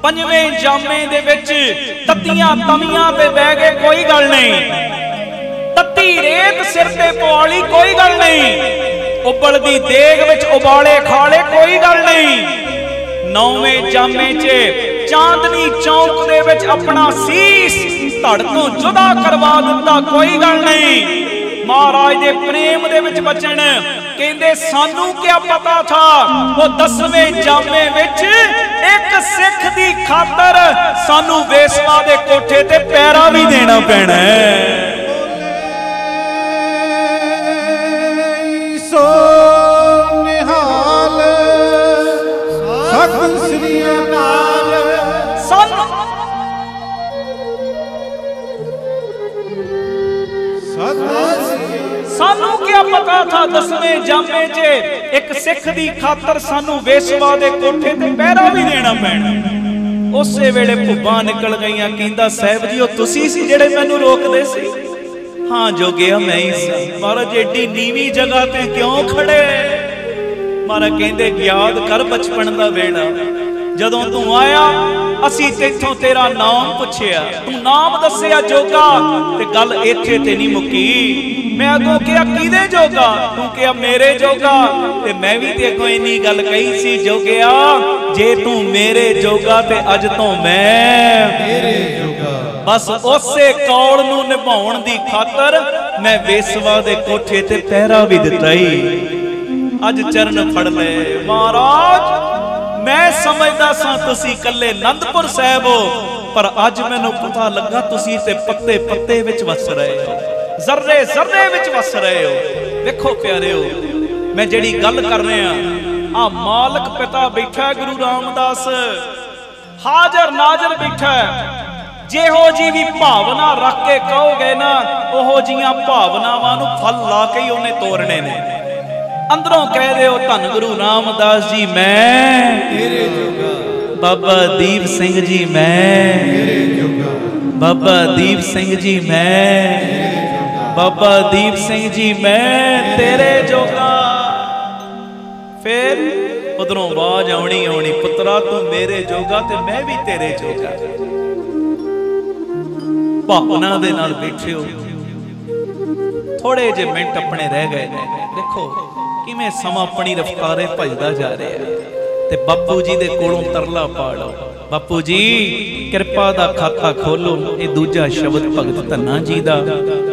पंजवें जामे दे विच तत्तियां तवियां ते बह गए कोई गल नहीं, तत्ती रेत सिर ते पवाली कोई गल नहीं, उबलदी देग विच उबाले खाले कोई गल नहीं। नौवें जामे च चांदनी चौक दे विच अपना सीस धड़ तों जुदा करवा दिता कोई गल नहीं। महाराज दे प्रेम दे विच बचन। कहंदे सानू क्या पता था वो 10वें जामे विच एक सिख दी खातर सानू वेसवा दे कोठे ते पैरा भी देना पैना है। सो निहाल सत श्री अकाल। सानू क्या पता था 10वें जामे च एक सिख दी खातर सानू वेसवा दे कोठे ते पैरा भी देना पैना। उसे वेले भुब्बा निकल गईयां। कहंदा साहिब जी ओ तुसी सी जेड़े मैनू रोकदे सी? हाँ जोगिया मैं ही सी। महाराज एडी नीवी जगह ते क्यों खड़े? महाराज कहंदे याद कर बचपन दा वेड़ा, जदों तू आया असी तेथों तेरा नाम पुछया, तू नाम दसिया जोगा ते गल इत्थे ते नहीं मुकी। मैं अगों क्या किदे जोगा? तू क्या मेरे जोगा? ते मैं भी ते अगों इन्नी गल कही सी जोगिया जे तू मेरे जोगा ते अज तो मैं तेरे जोगा। बस उसे कौल नू निभाउण दी खातर मैं वेसवा दे कोठे ते पहरा भी दिता ही। अज चरण फड़ ले महाराज। मैं समझदा सा तुसी कल्ले आनंदपुर साहिब हो, पर अज मैनू पता लगा तुसी ते पत्ते पत्ते विच वस रहे हो, जर्रे जर्रे विच वस रहे हो। देखो प्यारे हो, मैं जेड़ी गल कर रहा आ मालक पिता बैठा गुरु रामदास, हाजर नाजर बैठा। जेहो जी भी भावना रख के कहोगे ना, ओहो जियां भावनावां नू फल ला के ही उन्हें तोड़ने ने। अंदरों कह दे हो धन गुरु रामदास जी मैं तेरे जोगा, बाबा दीप सिंह जी मैं तेरे जोगा, बाबा दीप सिंह जी मैं तेरे जोगा, बाबा दीप सिंह जी मैं तेरे जोगा। फिर उधरों आवाज आनी आनी, पुत्रा तू मेरे जोगा ते मैं भी तेरे जोगा। भावना दे नाल बैठे हो। थोड़े जे मिनट अपने रह गए ने। देखो किवें समा अपनी रफ्तारे भजदा जा रहा है ते बापू जी दे कोलों तरला पा लो, बापू जी किरपा दा खाता खोलो। ये दूजा शब्द भगत धन्ना जी दा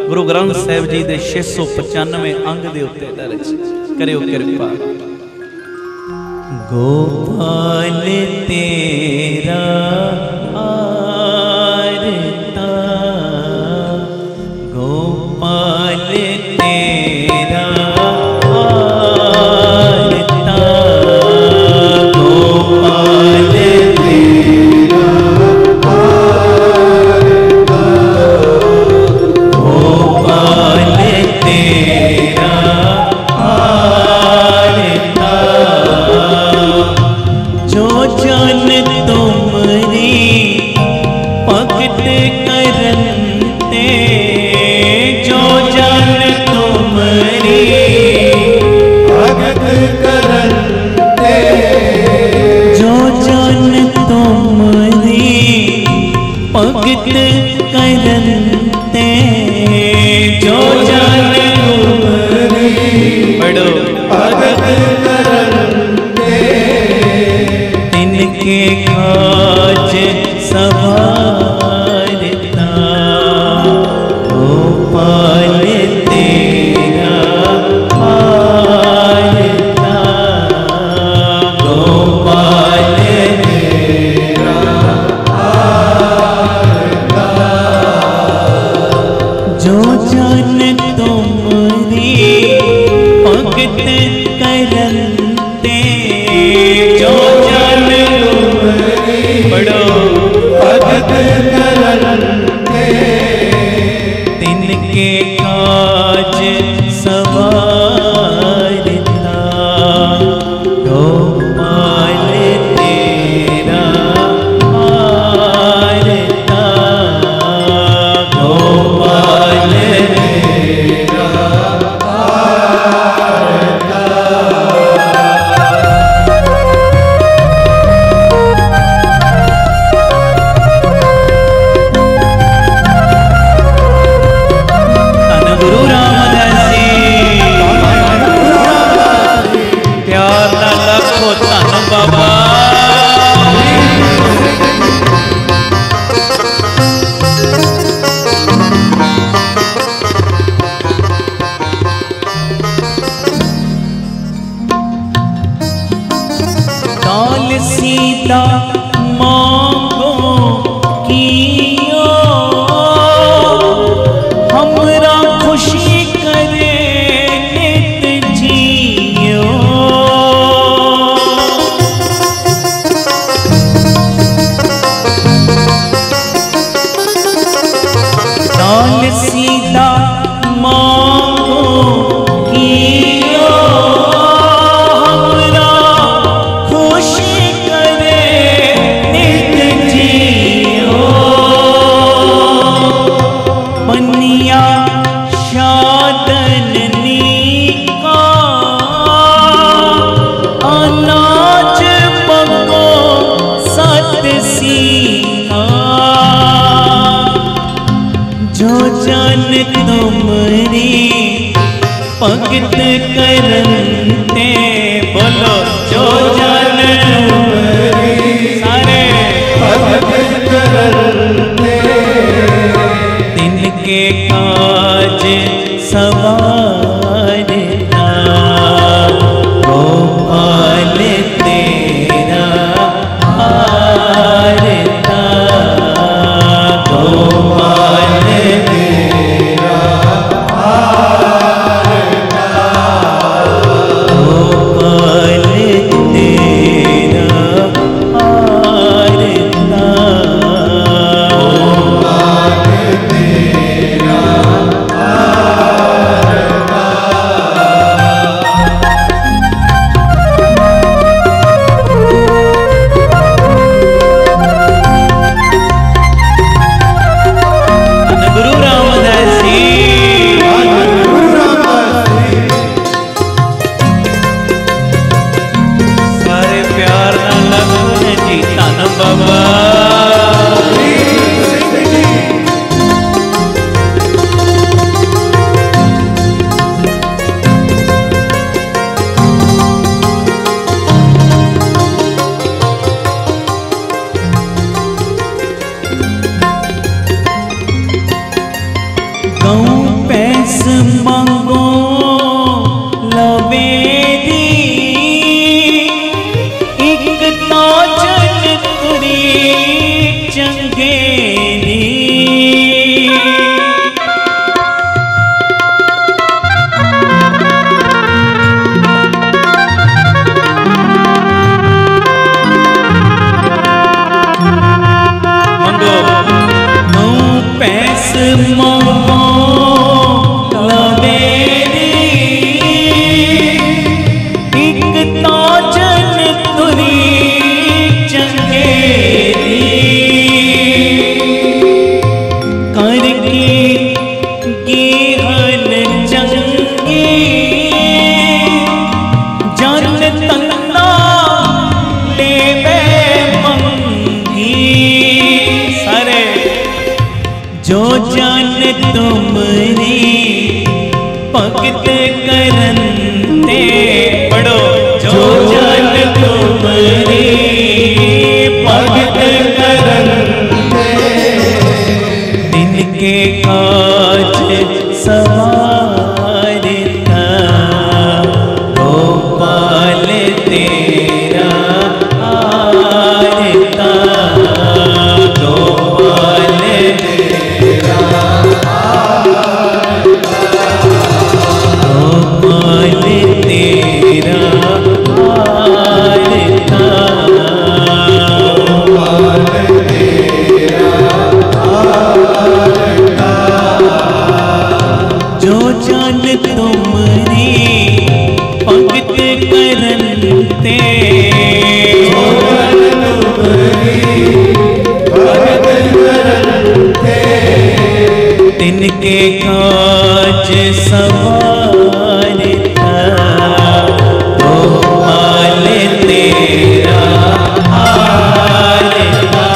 गुरु ग्रंथ साहिब जी दे 695 अंग दे उत्ते दर्ज करियो किरपा। गोपाल तेरा आरता, गोपाल तेरा लाल सीता मांगो कियो हमरा खुश करे नित जियो पनिया शादननी का अनाज पको सत सीखा जो जन तुमरी भगत करते बोलो जो जन तुमरी सारे भगत करते तिनके काज सवारता गोपाल तेरा हारता गोपाल तेरा हारता गोपाल तेरा हारता मंगो लवेदी एक ताजन तुरी चंगेरी मंगो नौ पैस मंगो जो जन तुमरी भगत करते पढ़ो जो जन तुमरी भगत करते तिनके काज सवारता गोपाल तेरा हारता गोपाल गोपाल तेरा हारता गोपाल तेरा हारता जो जन तुमरी भगत करते जो जन तुमरी भगत करते तिनके काज सवारता गोपाल तेरा हारता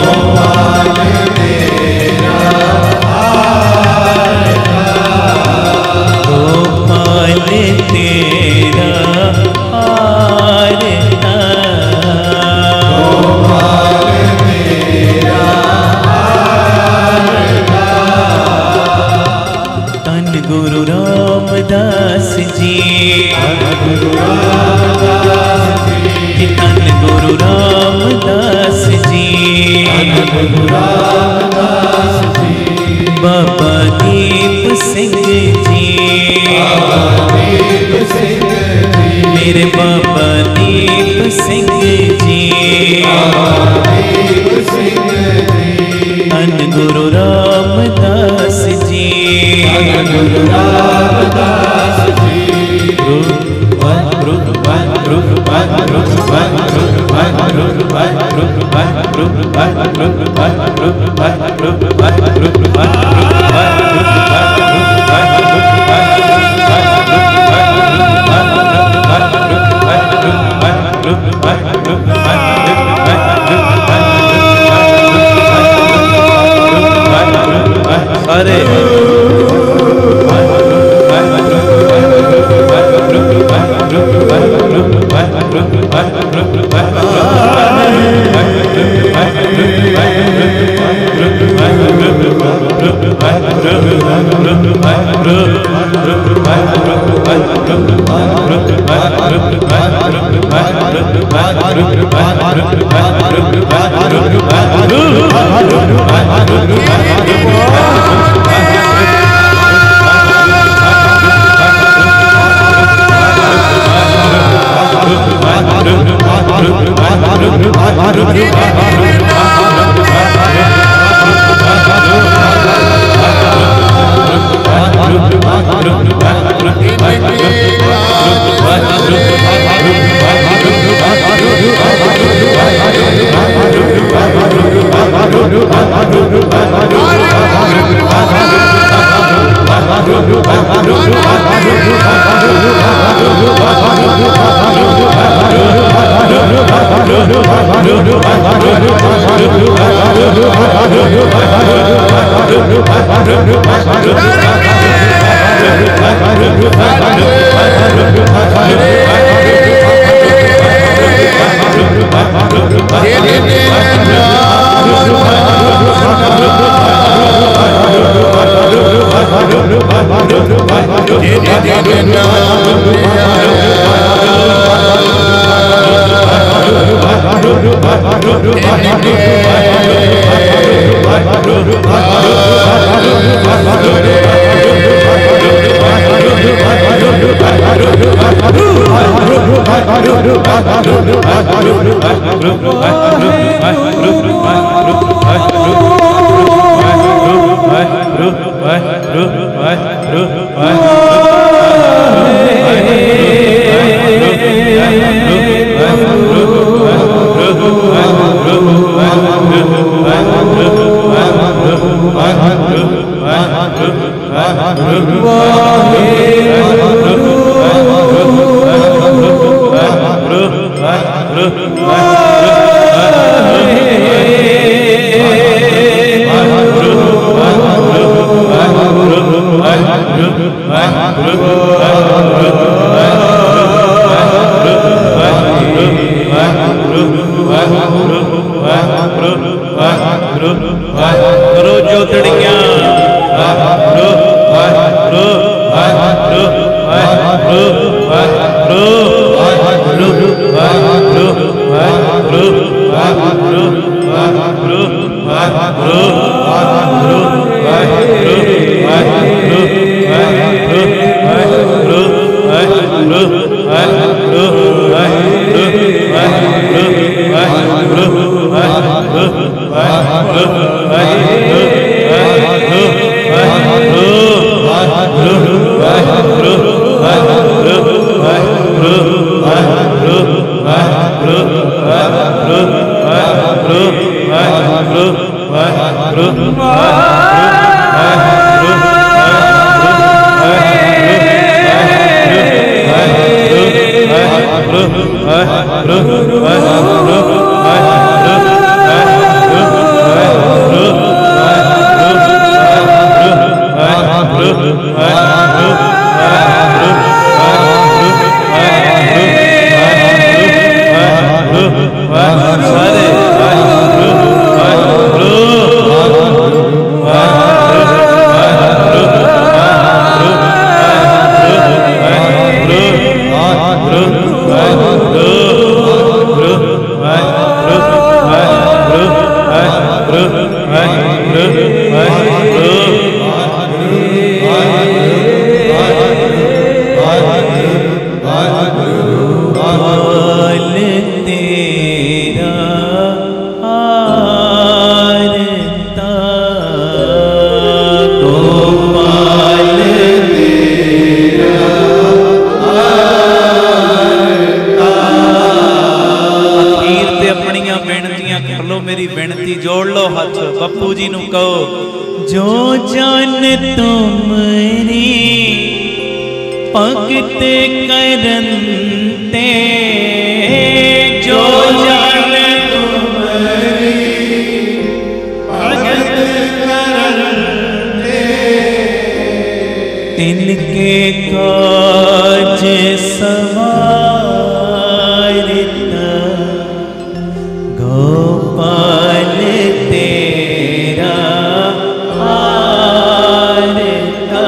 गोपाल तेरा हारता गोपाल तेरा हारता गोपाल तेरा धन गुरु रामदास जी धन गुरु रामदास जी बाबा दीप सिंह जी मेरे बाबा दीप सिंह जी धन गुरु राम गुरु रामदास जी। अरे करो जोतड़ियां जान तुमरी भगत करन ते, जो जान तुमरी भगत करन ते, तिनके काज सवारता गोपाल तेरा आरता,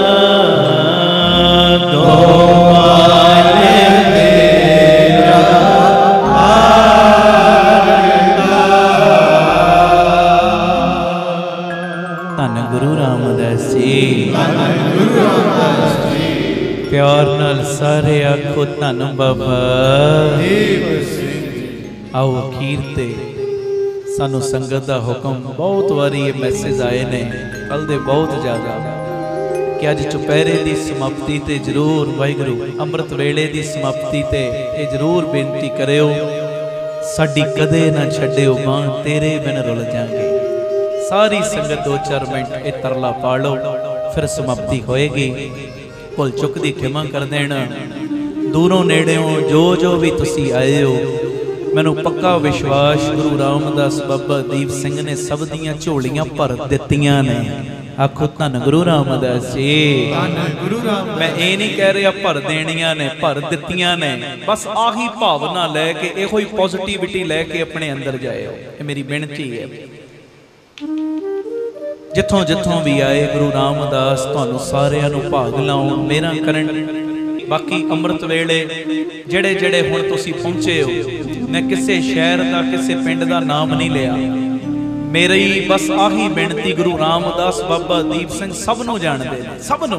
गोपाल तेरा आरता। धन गुरु रामदास जी, प्यार नाल सारे आखो धन बाबा दीप सिंह। आओ अखीर ते सानू संगत दा हुक्म, बहुत वारी ये मैसेज आए ने कल दे बहुत ज़्यादा कि अज चुपहरे की समाप्ति ते जरूर वाहिगुरू अमृत वेले की समाप्ति ते ये जरूर बेनती करियो, साडी कदे ना छड्डियो बां तेरे बिन रुल जाएंगे। सारी संगत 2-4 मिनट ये तरला पा लो, फिर समाप्ति होएगी। भुल चुक दी खिमा कर देना। दूरों नेड़ों जो भी तुसी आए हो, मैनू पक्का विश्वास गुरु रामदास बाबा दीप सिंह ने सब दियां झोलियां भर दित्तियां ने। आखो धन गुरु रामदास जी। मैं ये नहीं कह रहा भर देनियां ने, भर दित्तियां ने। बस आही भावना लैके इहो ही पॉजिटिविटी लैके अपने अंदर जाओ, ये मेरी बेनती है। जिथों जिथों भी आए गुरु रामदास तुहानू सारियां नू भाग लाओ, मेरा करन। बाकी अमृत वेले जेड़े जेड़े हुण तुसी पहुंचे हो, मैं किसी शहर का किसी पिंड का नाम नहीं लिया। मेरी बस आही बेनती गुरु रामदास बाबा दीप सिंह सब नू जानदे ने, सब नू,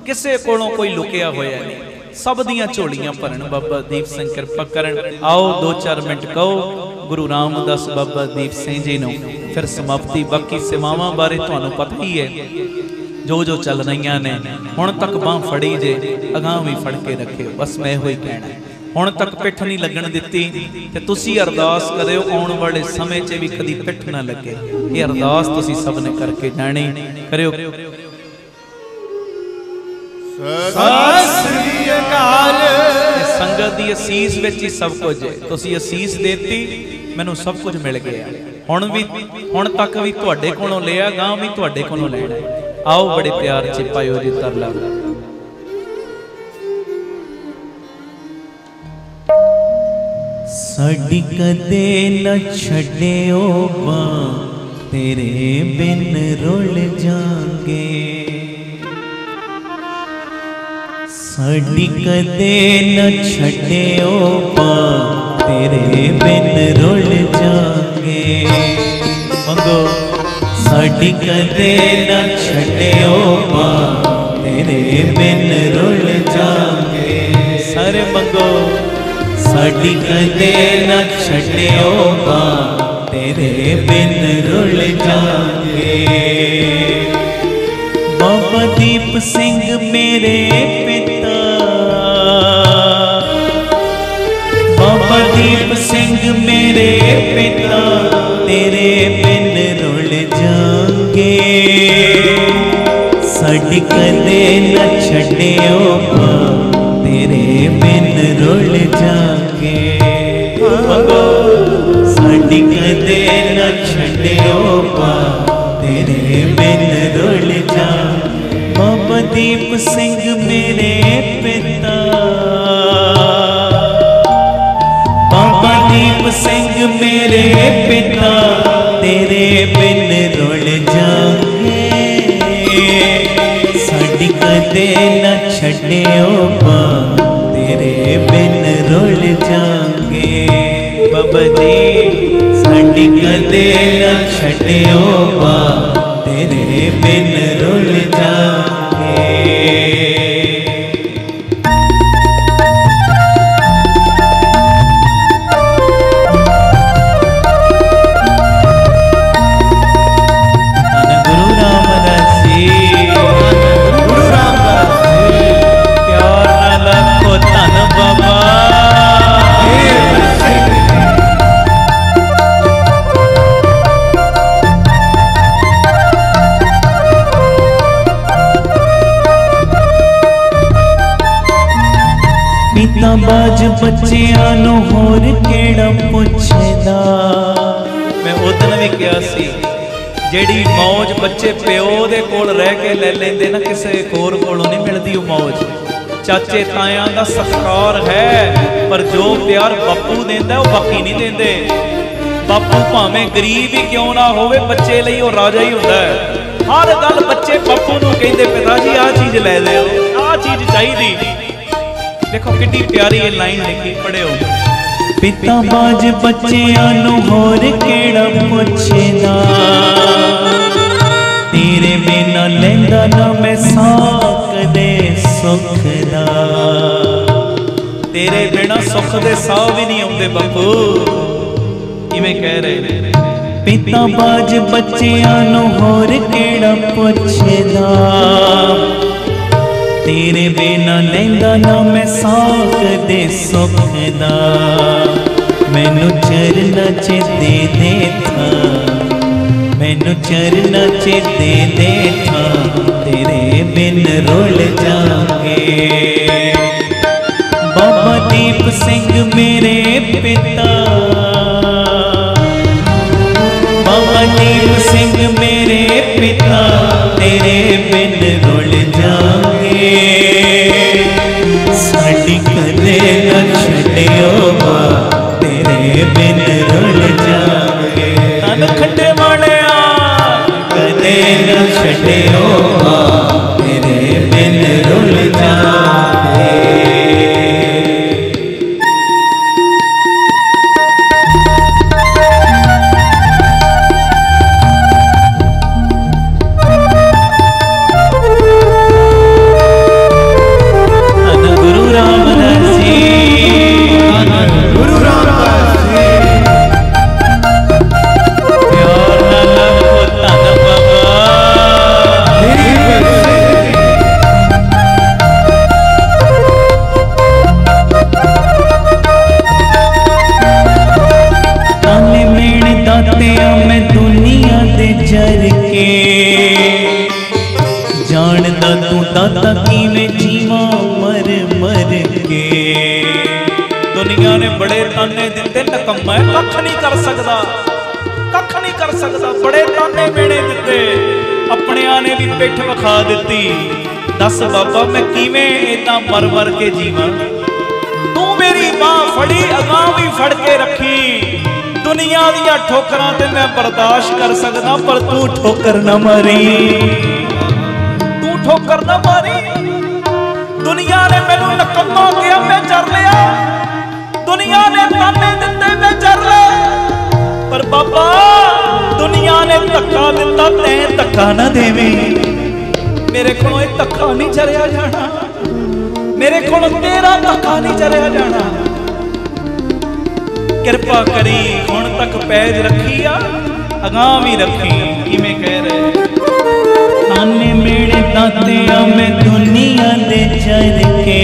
किसी कोलों कोई लुकिया होया नहीं। सब दियां झोलियां भरन बाबा दीप सिंह कृपा करन। आओ 2-4 मिनट कहो गुरु रामदास बाबा दीप सिंह जी नू, फिर समाप्ति। बाकी सेवावां बारे तुहानू पता ही है, जो चल रही ने। हुण तक बांह फड़ी जे, अगां भी फड़ के रखे। बस मैं इहो ही कहना, हुण तक पिठ नहीं लगन दित्ती ते तुसी अरदास करियो आउण वाले समय च भी कदी पिठ ना लगे। ये अरदास तुसी सब ने करके जानी करियो। सत श्री अकाल। संगत दी असीस विच ही सब कुछ है। तुसी असीस देती, मैनू सब कुछ मिल गया। हुण तक भी तुहाडे कोलों लिया, गां भी तुहाडे कोलों लेना। आओ बड़े प्यार च पायो जी तरला। साडी कदे न छड्डियो बां तेरे बिन रुल जांगे। साडी कदे न छड्डियो बां तेरे बिन रुल जांगे। मंगो साडी कदे न छड्डियो बां तेरे बिन रुल जांगे। सारे मंगो साडी कदे न छड्डियो बां तेरे बिन रुल जांगे। बाबा दीप सिंह मेरे पिता, बाबा दीप सिंह मेरे पिता तेरे बिन रुल जांगे। साडी कदे न छड्डियो बां तेरे बिन रुल जांगे। साडी कदे न छड्डियो बां तेरे बिन रुल जांगे। बाबा दीप सिंह मेरे पिता, बाबा दीप सिंह मेरे पिता तेरे बिन रुल जांगे। साडी कदे न छड्डियो बां तेरे बिन रुल जांगे। बाबा जी साडी कदे न छड्डियो बां तेरे बिन रुल जांगे। पिता बाज बच्चियां नूं होर केड़ा पुछदा। मैं उदन भी कहा सी जेड़ी मौज बच्चे प्यो दे कोल रह के ले लेंदे ना, किसी होर कोलों नहीं मिलती वो मौज। चाचे तायां दा सत्कार है, पर जो प्यार बापू देंदा वो बाकी नहीं देंदे। बापू भावें गरीब ही क्यों ना होवे, बच्चे लई वो राजा ही हुंदा है। हर गल बच्चे बापू नूं कहंदे पिताजी आ चीज़ लै लिओ, आ चीज़ चाहिदी। देखो कितनी प्यारी ये लाइन लिखी, पढ़िओ। पिता बाज बच्चियां नूं होर केड़ा पुछदा, तेरे बिना लैंदा ना मैं साह कदे सुख दा। तेरे बिना सुख दे साह भी नहीं आउंदे बापू, इवें कह रहे। पिता बाज बच्चियां नूं होर केड़ा पुछदा, तेरे बिना लैंदा ना मैं साख दे सुख दा। मैनू चरना च दे दे था, मैनू चरना च दे दे था, तेरे बिन रुल जाऊंगे। बाबा दीप सिंह मेरे पिता, बाबा दीप सिंह मेरे पिता, तेरे बिन रुल जाऊंगे। साडी कदे न छड्डियो बा, तेरे बिन रुल जाऊंगे। तन खड्डे वालिया कदे न छड्डियो बा, तेरे बिन रुल जाऊंगे। जानदा तू दाता किवें जीवा मर मर के। दुनिया ने बड़े ताने दिते, नकम्मा कख नहीं कर सकदा, कख नहीं कर सकदा। बड़े ताने मेने दिते, अपनिया ने भी पिठ विखा दिती। दस बाबा मैं किवें इदां मर मर के जीवां। तू मेरी बां फड़ी, अगां भी फड़ के रखी। दुनिया दियां ठोकरां ते मैं बर्दाश्त कर सकदा, पर तू ठोकर न मारी, ठोकर न मारी। दुनिया ने मैनू नकम्मा किया, मैं चर लिया। दुनिया ने ताने दिते, मैं चर लिया। पर बाबा दुनिया ने धक्का दिता, तैं धक्का ना देवीं। मेरे को धक्का नहीं चरिया जाना, मेरे को तेरा धक्का नहीं चरिया जाना। कृपा करी हुण तक पैज रखी आ, अगां भी रखी। इवें कह रहे ताने मेरे दातिया मैं दुनिया दे चर के।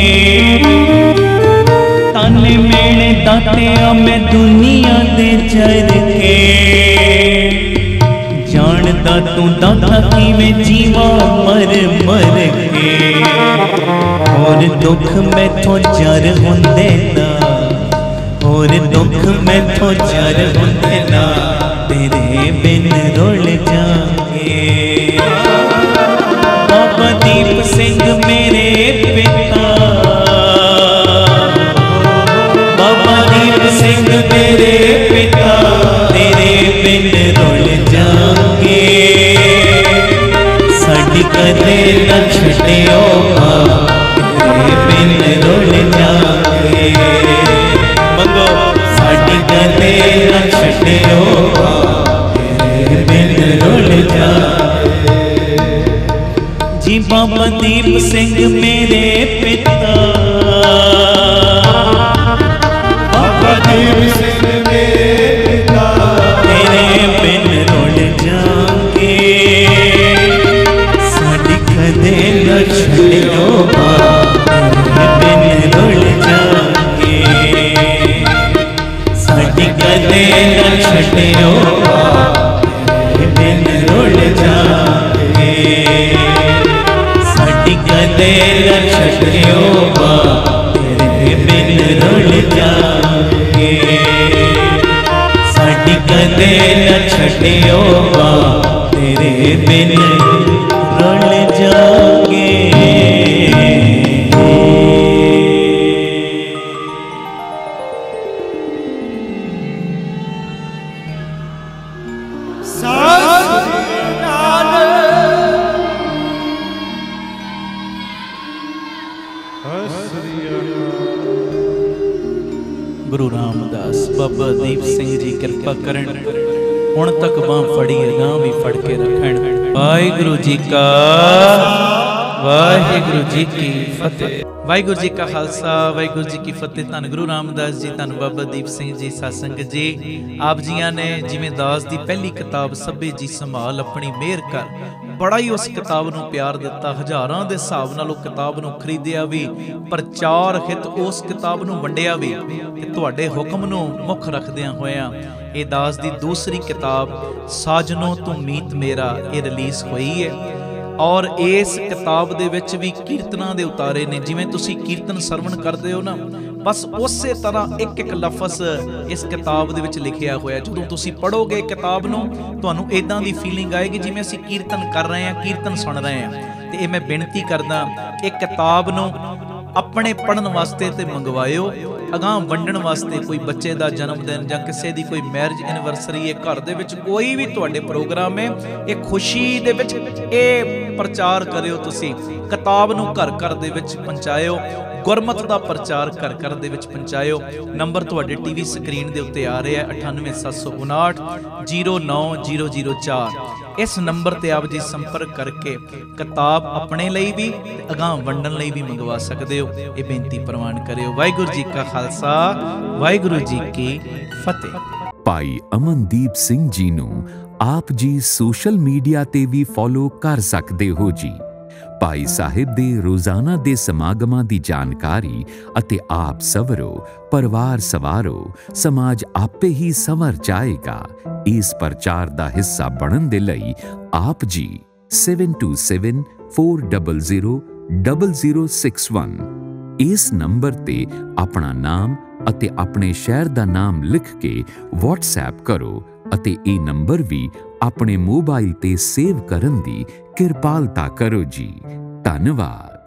ताने मेरे दातिया मैं दुनिया दे चर के। जानदा तू दाता किवें जीवा मर मर के। और दुख मैथों जर हुंदे ना, और दुख मैथों जर हुंदे ना, तेरे बिन रुल जाऊंगे। बाबा दीप सिंह मेरे पिता, बाबा दीप सिंह मेरे पिता, तेरे बिन रुल जाऊंगे। साडी कदे न छड्डियो बा, तेरे बिन रुल जाऊंगे। मंगो साडी कदे न छड्डियो बा, तेरे बिन रुल जाऊंगे। जी बाबा दीप सिंह मेरे पिता, बाबा दीप सिंह मेरे पिता, तेरे बिन रुल जाऊंगे। साडी कदे न छड्डियो बा, तेरे बिन रुल जाऊंगे। साडी कदे न छड्डियो बा, तेरे बिन रुल जाऊंगे। कदे न छड्डियो बा, तेरे बिन रुल जागे साडी कदे न छड्डियो मां तेरे बिन रुल जागे गुरु रामदास बाबा दीप सिंह जी कृपा करन हुण तक बांह फड़ी अगां भी फड़ के रखण। वाहिगुरु जी का वाहिगुरु जी की फतेह। वाहिगुरु जी का खालसा वाहिगुरु जी की फतेह। धन गुरु रामदास जी धन बाबा दीप सिंह जी सत्संग जी आप जियां ने जिवें दास दी पहली किताब सभे जी संभाल अपनी मेहर कर बड़ा ही उस किताब नूं प्यार दिता। हज़ारां दे हिसाब नाल उस किताब नूं खरीदिया भी प्रचार हित उस किताब नूं वंडिया भी ते तुहाडे हुक्म नूं मुख रखदियां होइयां ये दास दी दूसरी किताब साजनो तू मीत मेरा ये रिलीज़ हुई है। और इस किताब दे विच भी कीर्तनां दे उतारे ने जिवें तुसीं कीर्तन सरवण करदे हो ना बस उसे तरह एक एक लफज इस किताब दे विच लिखिया होया। जदों तुसीं पढ़ोगे किताब नूं तुहानूं इदां दी फीलिंग आएगी जिवें असीं कीर्तन कर रहे हैं कीर्तन सुन रहे हैं। ते मैं बेनती करदा एक किताब नूं अपने पढ़न वास्ते ते मंगवायो अगां वंडण वास्ते कोई बच्चे दा जन्म दिन जां किसी दी कोई मैरिज एनिवर्सरी है घर दे विच कोई भी तुहाडे प्रोग्राम है ये खुशी दे विच ये प्रचार करियो। तुसीं किताब नूं घर घर दे विच पहुंचायो गुरमत दा प्रचार घर घर दे विच पहुंचायो। नंबर तुहाडे टीवी स्क्रीन दे उत्ते आ रहा है 9875909004 इस नंबर ते आप जी संपर्क करके किताब अपने लिए भी अगां वंडन लिए भी मंगवा सकते हो। ये बेनती प्रवान करियो। वाहिगुरू जी का खालसा वाहिगुरू जी की फतेह। भाई अमनदीप सिंह जी नूं आप जी सोशल मीडिया ते भी फॉलो कर सकते हो जी। भाई साहिब दे रोजाना दे समागमां दी जानकारी अते आप सवरो परिवार सवारो समाज आपे ही संवर जाएगा। इस प्रचार दा हिस्सा बनन दे लई आप जी 7274000061 इस नंबर ते अपना नाम अते अपने शहर दा नाम लिख के व्हाट्सएप करो अते ए नंबर भी अपने मोबाइल ते सेव करन दी किरपालता करो जी। धन्यवाद।